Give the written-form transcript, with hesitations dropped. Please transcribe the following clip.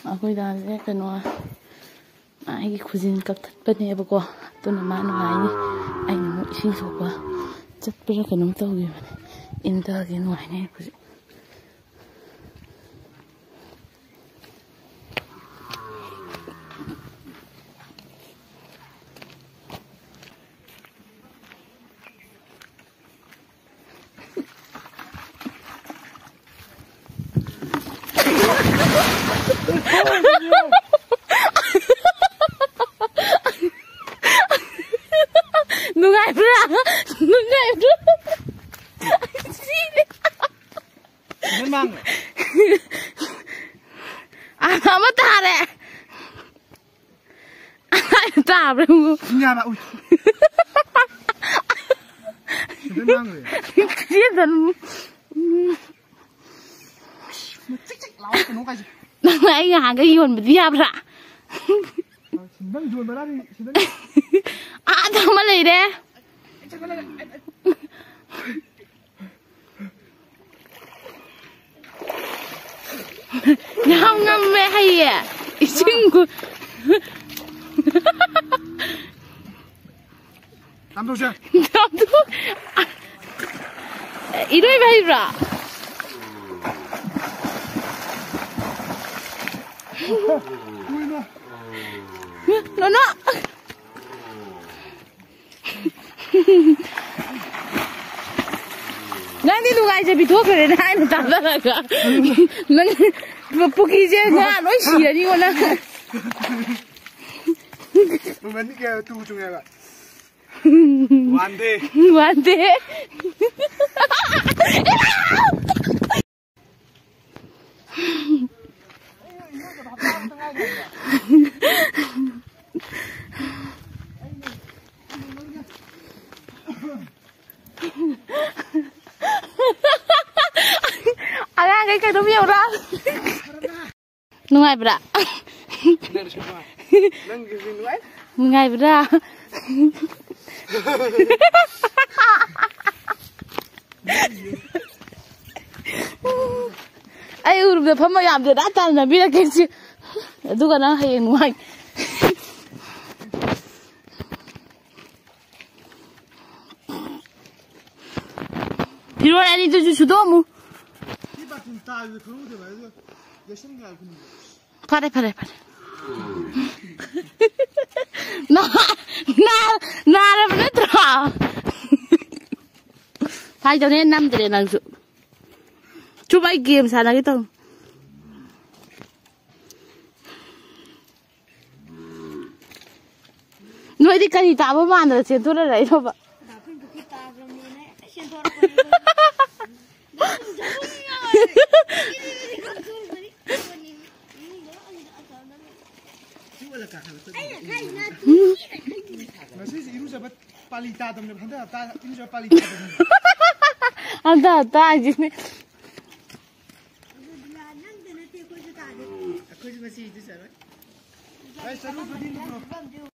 ꯑꯩꯈꯣꯏꯗꯥꯁꯦ ꯀꯩꯅꯣ ꯑꯩꯒꯤ ꯈꯨꯖꯤꯟ ꯀꯛꯊꯠꯄꯅꯦꯕꯀꯣ ꯑꯗꯨꯅ ꯃꯥ ꯅꯨꯡꯉꯥꯏꯅꯤ ꯑꯩꯅ ꯑꯃꯨꯛ ꯏꯁꯤꯡ ꯁꯣꯛꯄ ꯆꯠꯄ꯭ꯔꯥ ꯀꯩꯅꯣꯝ ꯇꯧꯈꯤꯕꯅꯦ ꯏꯟꯊꯒꯦ ꯅꯨꯡꯉꯥꯏꯅꯤ ꯑꯩ ꯈꯨꯖꯤꯟ Nungay-bra! Nungay-bra! Sili! Memang. Apa tare? Ay, tare mo. Nyama uy. Memang le. Siyan. Cik-cik lawa kenong kasi. Ay nga ga yun ba diya bra? Sindang jual ba rin? Sindang. Ah, tama lay de. Yang ngamme haye. Isinggu. Tamdo siya. Tamdo. Iroy ba bra? Uy na. Nono. Nang di lugai je bito kare na ai ta la ga. Nang puki je na no shi ni ko na. Bukan ni kaya tu chung ya. One day. One day. Agak kayak itu biar orang. Nungai bra. Nungai bra. Ay urut dah pama yam dah datang nabi dah kecil. Itu kan ah yang nungai. Piruan ini tu sudah mu. Pare. Na apa tu? Hai jauh ni 6 jadi nangsu. Coba game sana gitu. Noi di kan kita apa mana sentuh ada itu apa? Masih iru sahabat palita temen handa ta ini sahabat palita. Ada aja ni. Aku masih itu sahabat. Ay, salut,